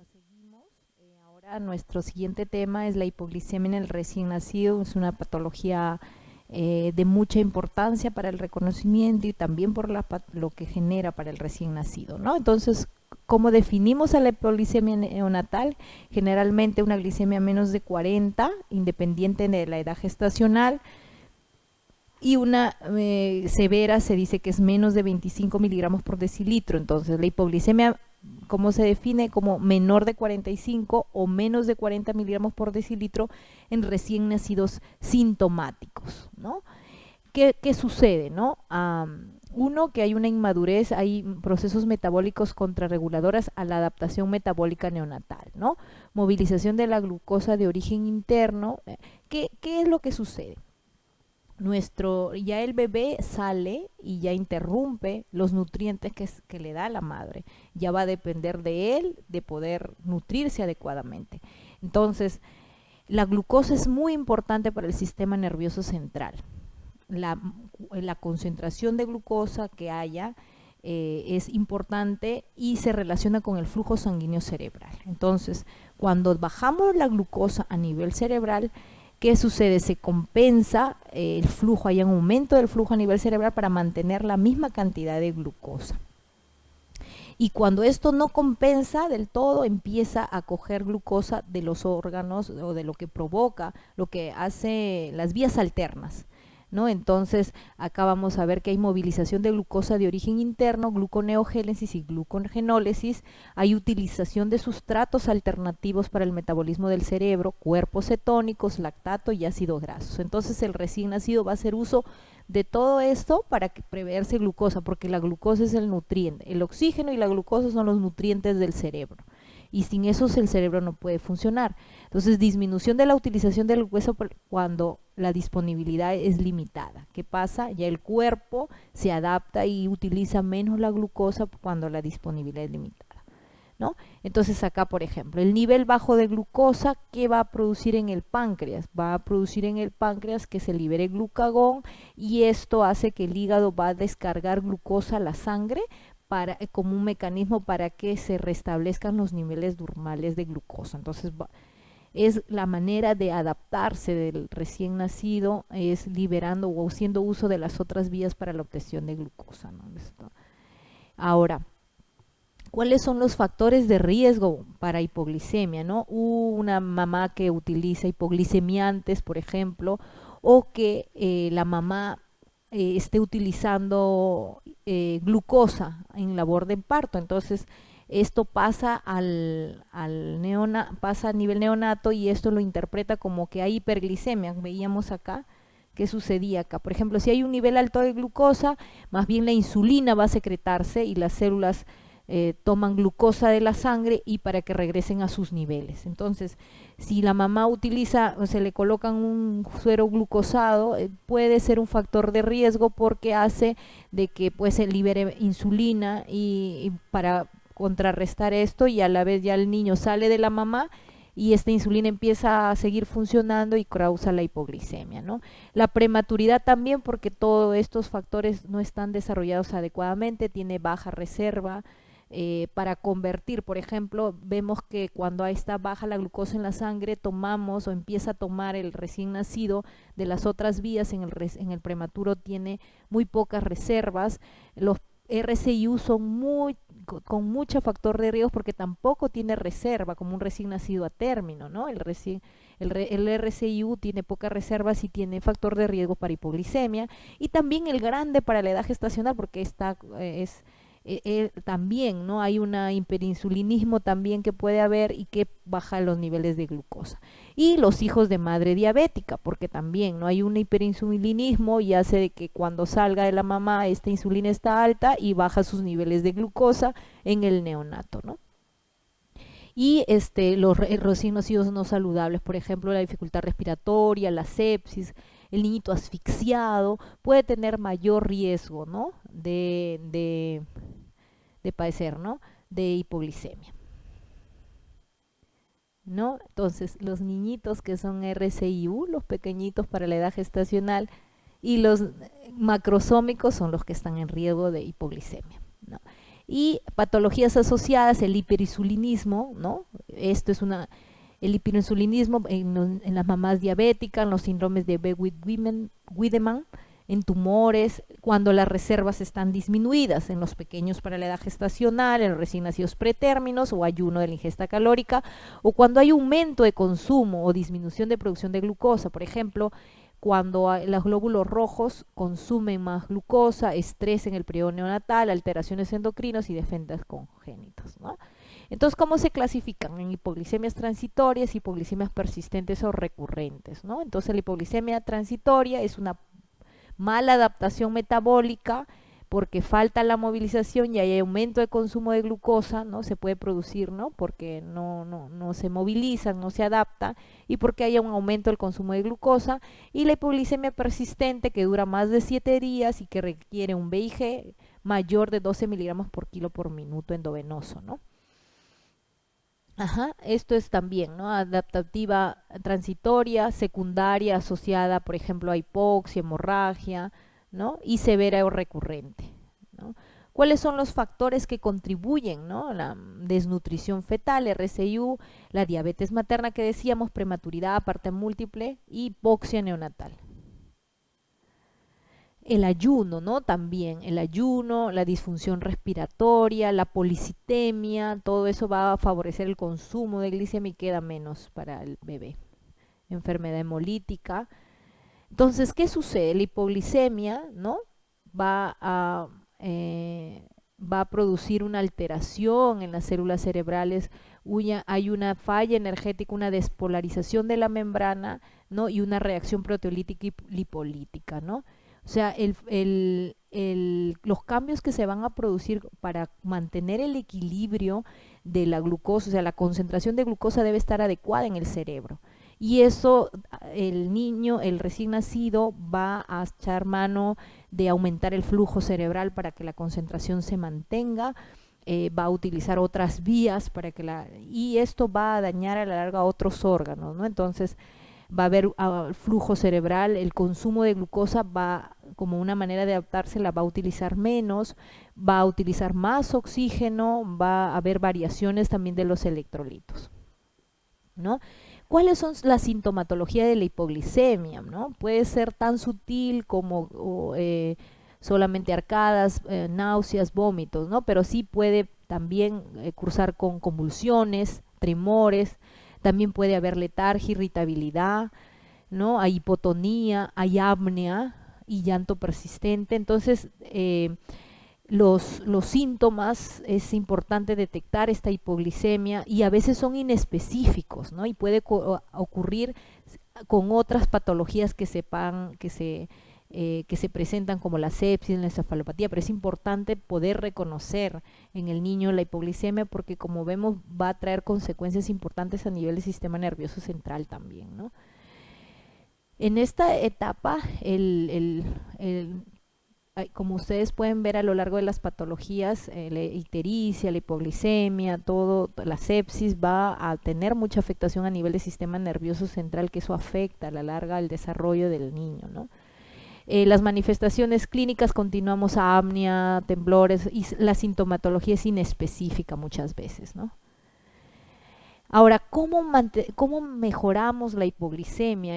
Bueno, seguimos. Ahora nuestro siguiente tema es la hipoglicemia en el recién nacido. Es una patología de mucha importancia para el reconocimiento y también por lo que genera para el recién nacido, ¿no? Entonces, ¿cómo definimos a la hipoglicemia neonatal? Generalmente una glicemia menos de 40, independiente de la edad gestacional, y una severa se dice que es menos de 25 miligramos por decilitro. Entonces, la hipoglicemia, ¿cómo se define? Como menor de 45 o menos de 40 miligramos por decilitro en recién nacidos sintomáticos, ¿no? ¿Qué sucede, no? Uno, que hay una inmadurez, hay procesos metabólicos contrarreguladoras a la adaptación metabólica neonatal, ¿no? Movilización de la glucosa de origen interno. ¿Qué es lo que sucede? Ya el bebé sale y ya interrumpe los nutrientes que le da la madre. Ya va a depender de él de poder nutrirse adecuadamente. Entonces, la glucosa es muy importante para el sistema nervioso central. La concentración de glucosa que haya es importante y se relaciona con el flujo sanguíneo cerebral. Entonces, cuando bajamos la glucosa a nivel cerebral, ¿qué sucede? Se compensa el flujo, hay un aumento del flujo a nivel cerebral para mantener la misma cantidad de glucosa. Y cuando esto no compensa del todo, empieza a coger glucosa de los órganos o de lo que provoca, lo que hace las vías alternas, ¿no? Entonces, acá vamos a ver que hay movilización de glucosa de origen interno, gluconeogénesis y glucogenólisis, hay utilización de sustratos alternativos para el metabolismo del cerebro, cuerpos cetónicos, lactato y ácidos grasos. Entonces, el recién nacido va a hacer uso de todo esto para preverse glucosa, porque la glucosa es el nutriente, el oxígeno y la glucosa son los nutrientes del cerebro. Y sin esos el cerebro no puede funcionar. Entonces, disminución de la utilización del hueso cuando la disponibilidad es limitada. ¿Qué pasa? Ya el cuerpo se adapta y utiliza menos la glucosa cuando la disponibilidad es limitada, ¿no? Entonces acá, por ejemplo, el nivel bajo de glucosa, ¿qué va a producir en el páncreas? Va a producir en el páncreas que se libere glucagón y esto hace que el hígado va a descargar glucosa a la sangre como un mecanismo para que se restablezcan los niveles normales de glucosa. Entonces, es la manera de adaptarse del recién nacido, es liberando o haciendo uso de las otras vías para la obtención de glucosa, ¿no? Ahora, ¿cuáles son los factores de riesgo para hipoglicemia, ¿no? Una mamá que utiliza hipoglicemiantes, por ejemplo, o que la mamá esté utilizando glucosa en labor de parto. Entonces, esto pasa pasa a nivel neonato y esto lo interpreta como que hay hiperglicemia. Veíamos acá qué sucedía acá. Por ejemplo, si hay un nivel alto de glucosa, más bien la insulina va a secretarse y las células toman glucosa de la sangre y para que regresen a sus niveles. Entonces, si la mamá utiliza o se le colocan un suero glucosado, puede ser un factor de riesgo porque hace de que pues se libere insulina y para contrarrestar esto y a la vez ya el niño sale de la mamá y esta insulina empieza a seguir funcionando y causa la hipoglicemia, ¿no? La prematuridad también porque todos estos factores no están desarrollados adecuadamente, tiene baja reserva, para convertir, por ejemplo, vemos que cuando está baja la glucosa en la sangre, tomamos o empieza a tomar el recién nacido de las otras vías, en el prematuro tiene muy pocas reservas, los RCIU son con mucho factor de riesgo porque tampoco tiene reserva como un recién nacido a término, ¿no? El RCIU tiene pocas reservas y tiene factor de riesgo para hipoglicemia y también el grande para la edad gestacional porque también, ¿no? Hay un hiperinsulinismo también que puede haber y que baja los niveles de glucosa. Y los hijos de madre diabética, porque también no hay un hiperinsulinismo y hace de que cuando salga de la mamá esta insulina está alta y baja sus niveles de glucosa en el neonato, ¿no? Y los recién nacidos no saludables, por ejemplo, la dificultad respiratoria, la sepsis, el niñito asfixiado, puede tener mayor riesgo, ¿no? De padecer, ¿no? De hipoglicemia, ¿no? Entonces, los niñitos que son RCIU, los pequeñitos para la edad gestacional, y los macrosómicos son los que están en riesgo de hipoglicemia, ¿no? Y patologías asociadas, el hiperinsulinismo, ¿no? Esto es el hiperinsulinismo en las mamás diabéticas, en los síndromes de Wiedemann, en tumores, cuando las reservas están disminuidas, en los pequeños para la edad gestacional, en los recién nacidos pretérminos o ayuno de la ingesta calórica, o cuando hay aumento de consumo o disminución de producción de glucosa, por ejemplo, cuando los glóbulos rojos consumen más glucosa, estrés en el periodo neonatal, alteraciones endocrinas y defectos congénitos, ¿no? Entonces, ¿cómo se clasifican? En hipoglicemias transitorias, hipoglicemias persistentes o recurrentes, ¿no? Entonces, la hipoglicemia transitoria es una mala adaptación metabólica porque falta la movilización y hay aumento de consumo de glucosa, ¿no? Se puede producir, ¿no? Porque no se movilizan, no se adapta, y porque hay un aumento del consumo de glucosa. Y la hipoglicemia persistente, que dura más de 7 días y que requiere un VIG mayor de 12 miligramos por kilo por minuto endovenoso, ¿no? Ajá, esto es también, ¿no? Adaptativa transitoria, secundaria, asociada, por ejemplo, a hipoxia, hemorragia, ¿no? Y severa o recurrente, ¿no? ¿Cuáles son los factores que contribuyen, ¿no? La desnutrición fetal, RCIU, la diabetes materna que decíamos, prematuridad, parte múltiple y hipoxia neonatal. El ayuno, ¿no? También el ayuno, la disfunción respiratoria, la policitemia, todo eso va a favorecer el consumo de glicemia y queda menos para el bebé. Enfermedad hemolítica. Entonces, ¿qué sucede? La hipoglicemia, ¿no? Va a producir una alteración en las células cerebrales, hay una falla energética, una despolarización de la membrana, ¿no? Y una reacción proteolítica y lipolítica, ¿no? O sea, los cambios que se van a producir para mantener el equilibrio de la glucosa, o sea, la concentración de glucosa debe estar adecuada en el cerebro. Y eso, el niño, el recién nacido, va a echar mano de aumentar el flujo cerebral para que la concentración se mantenga, va a utilizar otras vías para que y esto va a dañar a la larga otros órganos, ¿no? Entonces, va a haber flujo cerebral, el consumo de glucosa va, como una manera de adaptarse, la va a utilizar menos, va a utilizar más oxígeno, va a haber variaciones también de los electrolitos, ¿no? ¿Cuáles son la sintomatología de la hipoglicemia, ¿no? Puede ser tan sutil como solamente arcadas, náuseas, vómitos, ¿no? Pero sí puede también cursar con convulsiones, tremores. También puede haber letargia, irritabilidad, ¿no? Hay hipotonía, hay apnea y llanto persistente. Entonces, los síntomas, es importante detectar esta hipoglicemia y a veces son inespecíficos, ¿no? Y puede ocurrir con otras patologías que se presentan, como la sepsis, la encefalopatía, pero es importante poder reconocer en el niño la hipoglicemia porque, como vemos, va a traer consecuencias importantes a nivel del sistema nervioso central también, ¿no? En esta etapa, como ustedes pueden ver a lo largo de las patologías, la ictericia, la hipoglicemia, la sepsis va a tener mucha afectación a nivel del sistema nervioso central, que eso afecta a la larga el desarrollo del niño, ¿no? Las manifestaciones clínicas, continuamos a apnea, temblores, y la sintomatología es inespecífica muchas veces, ¿no? Ahora, ¿cómo mejoramos la hipoglicemia?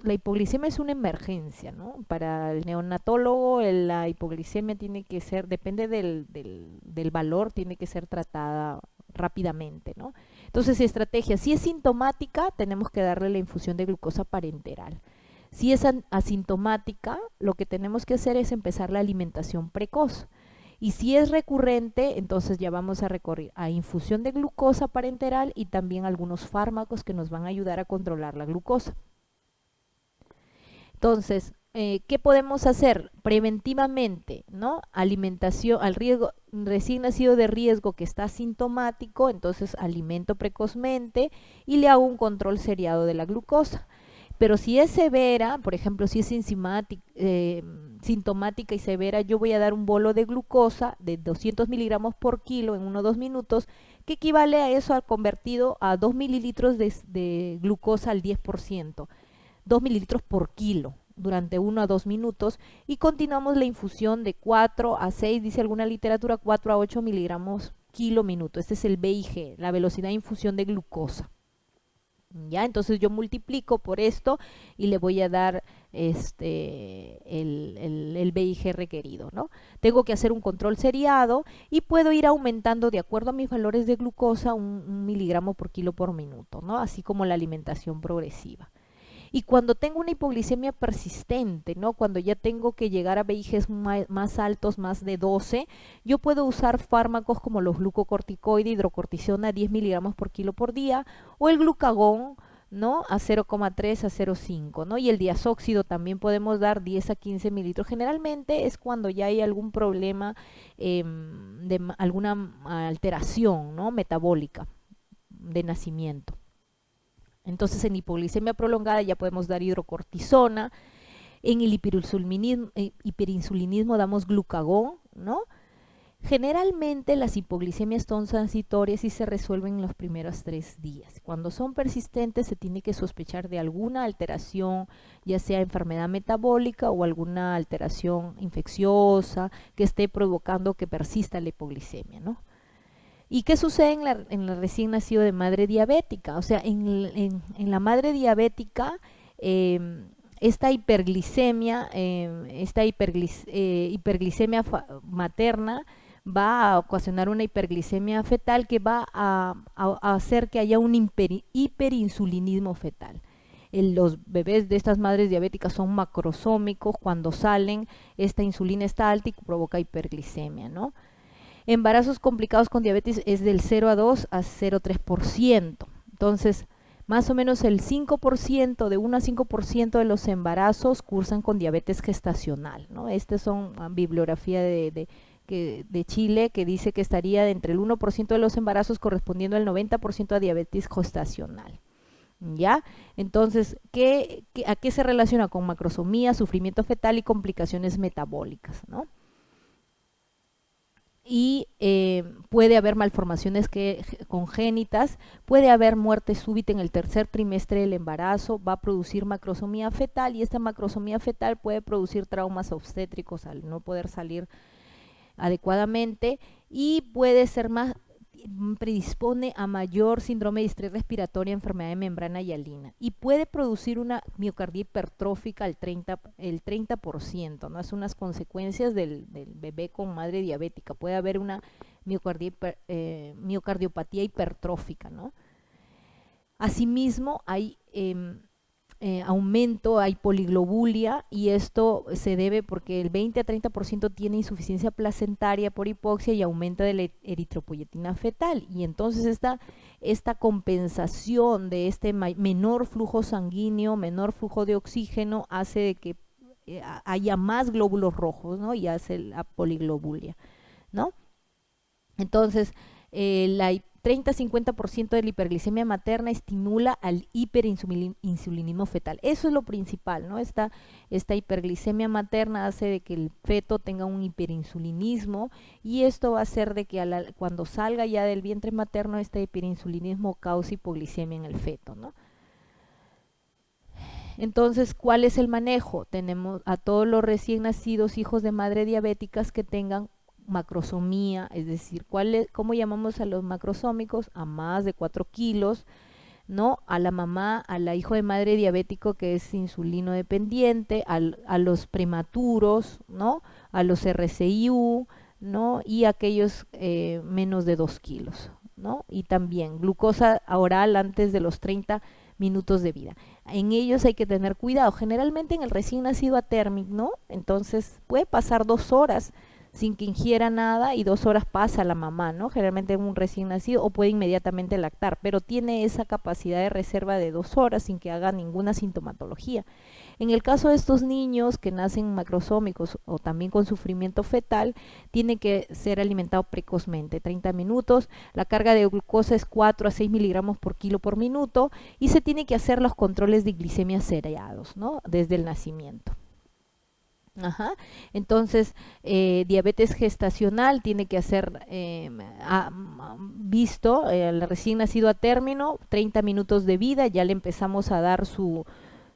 La hipoglicemia es una emergencia, ¿no? Para el neonatólogo, la hipoglicemia tiene que ser, depende del valor, tiene que ser tratada rápidamente, ¿no? Entonces, estrategia, si es sintomática, tenemos que darle la infusión de glucosa parenteral. Si es asintomática, lo que tenemos que hacer es empezar la alimentación precoz. Y si es recurrente, entonces ya vamos a recurrir a infusión de glucosa parenteral y también algunos fármacos que nos van a ayudar a controlar la glucosa. Entonces, ¿qué podemos hacer preventivamente, ¿no? Alimentación al riesgo, recién nacido de riesgo que está asintomático, entonces alimento precozmente y le hago un control seriado de la glucosa. Pero si es severa, por ejemplo, si es sintomática y severa, yo voy a dar un bolo de glucosa de 200 miligramos por kilo en 1 o 2 minutos, que equivale a eso, al convertido a 2 mililitros de glucosa al 10%, 2 mililitros por kilo. durante 1 a 2 minutos y continuamos la infusión de 4 a 6, dice alguna literatura, 4 a 8 miligramos kilo minuto. Este es el BIG, la velocidad de infusión de glucosa. ¿Ya? Entonces yo multiplico por esto y le voy a dar el BIG requerido, ¿no? Tengo que hacer un control seriado y puedo ir aumentando de acuerdo a mis valores de glucosa un miligramo por kilo por minuto, ¿no? Así como la alimentación progresiva. Y cuando tengo una hipoglicemia persistente, ¿no? Cuando ya tengo que llegar a BIGs más altos, más de 12, yo puedo usar fármacos como los glucocorticoides, hidrocortisona, 10 miligramos por kilo por día, o el glucagón, ¿no? A 0,3 a 0,5, ¿no? Y el diazóxido también podemos dar 10 a 15 mililitros. Generalmente es cuando ya hay algún problema de alguna alteración, ¿no? Metabólica de nacimiento. Entonces en hipoglicemia prolongada ya podemos dar hidrocortisona, en el hiperinsulinismo damos glucagón, ¿no? Generalmente las hipoglicemias son transitorias y se resuelven en los primeros 3 días. Cuando son persistentes se tiene que sospechar de alguna alteración, ya sea enfermedad metabólica o alguna alteración infecciosa que esté provocando que persista la hipoglicemia, ¿no? ¿Y qué sucede en la recién nacido de madre diabética? O sea, en la madre diabética, esta hiperglicemia, hiperglicemia materna va a ocasionar una hiperglicemia fetal que va a hacer que haya un hiperinsulinismo fetal. Los bebés de estas madres diabéticas son macrosómicos, cuando salen esta insulina está alta y provoca hiperglicemia, ¿no? Embarazos complicados con diabetes es del 0 a 2 a 0,3%. Entonces, más o menos el 5%, de 1 a 5% de los embarazos cursan con diabetes gestacional, ¿no? Estas son bibliografía de Chile que dice que estaría de entre el 1% de los embarazos correspondiendo al 90% a diabetes gestacional. ¿Ya? Entonces, ¿a qué se relaciona? Con macrosomía, sufrimiento fetal y complicaciones metabólicas, ¿no? Y puede haber malformaciones congénitas, puede haber muerte súbita en el tercer trimestre del embarazo, va a producir macrosomía fetal y esta macrosomía fetal puede producir traumas obstétricos al no poder salir adecuadamente y puede ser más, predispone a mayor síndrome de distrés respiratoria, enfermedad de membrana hialina y puede producir una miocardía hipertrófica el 30%, ¿no? Es unas consecuencias del bebé con madre diabética, puede haber una miocardiopatía hipertrófica, ¿no? Asimismo hay aumento, hay poliglobulia y esto se debe porque el 20 a 30% tiene insuficiencia placentaria por hipoxia y aumenta de la eritropoyetina fetal y entonces esta compensación de este menor flujo sanguíneo, menor flujo de oxígeno hace de que haya más glóbulos rojos, ¿no? Y hace la poliglobulia, ¿no? Entonces, la 30-50% de la hiperglicemia materna estimula al hiperinsulinismo fetal. Eso es lo principal, ¿no? Esta hiperglicemia materna hace de que el feto tenga un hiperinsulinismo y esto va a hacer de que cuando salga ya del vientre materno este hiperinsulinismo cause hipoglicemia en el feto, ¿no? Entonces, ¿cuál es el manejo? Tenemos a todos los recién nacidos hijos de madre diabéticas que tengan macrosomía, es decir, ¿cómo llamamos a los macrosómicos? A más de 4 kilos, ¿no? A la mamá, al hijo de madre diabético que es insulino dependiente, a los prematuros, ¿no? A los RCIU, ¿no? Y aquellos menos de 2 kilos, ¿no? Y también glucosa oral antes de los 30 minutos de vida. En ellos hay que tener cuidado. Generalmente en el recién nacido atérmico, ¿no? Entonces puede pasar 2 horas sin que ingiera nada y 2 horas pasa la mamá, ¿no? Generalmente en un recién nacido o puede inmediatamente lactar, pero tiene esa capacidad de reserva de 2 horas sin que haga ninguna sintomatología. En el caso de estos niños que nacen macrosómicos o también con sufrimiento fetal, tiene que ser alimentado precozmente, 30 minutos, la carga de glucosa es 4 a 6 miligramos por kilo por minuto y se tiene que hacer los controles de glicemia seriados, ¿no? Desde el nacimiento. Ajá. Entonces, diabetes gestacional tiene que ser visto, el recién nacido a término, 30 minutos de vida, ya le empezamos a dar su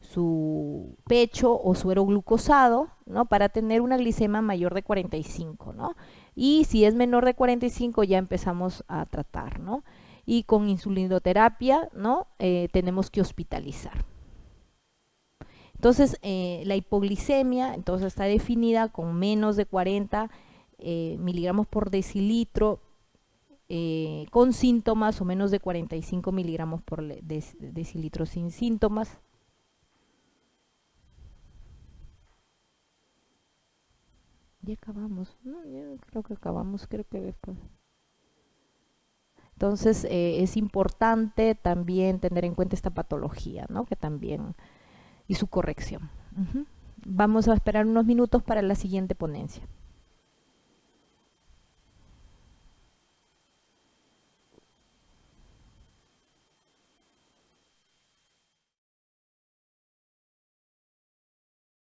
su pecho o suero glucosado, ¿no? Para tener una glicemia mayor de 45, ¿no? Y si es menor de 45 ya empezamos a tratar, ¿no? Y con insulinoterapia, ¿no? Tenemos que hospitalizar. Entonces, la hipoglicemia entonces está definida con menos de 40 miligramos por decilitro, con síntomas, o menos de 45 miligramos por decilitro sin síntomas. Ya acabamos, ¿no? Ya creo que acabamos, creo que después. Entonces, es importante también tener en cuenta esta patología, ¿no? Que también, y su corrección. Vamos a esperar unos minutos para la siguiente ponencia.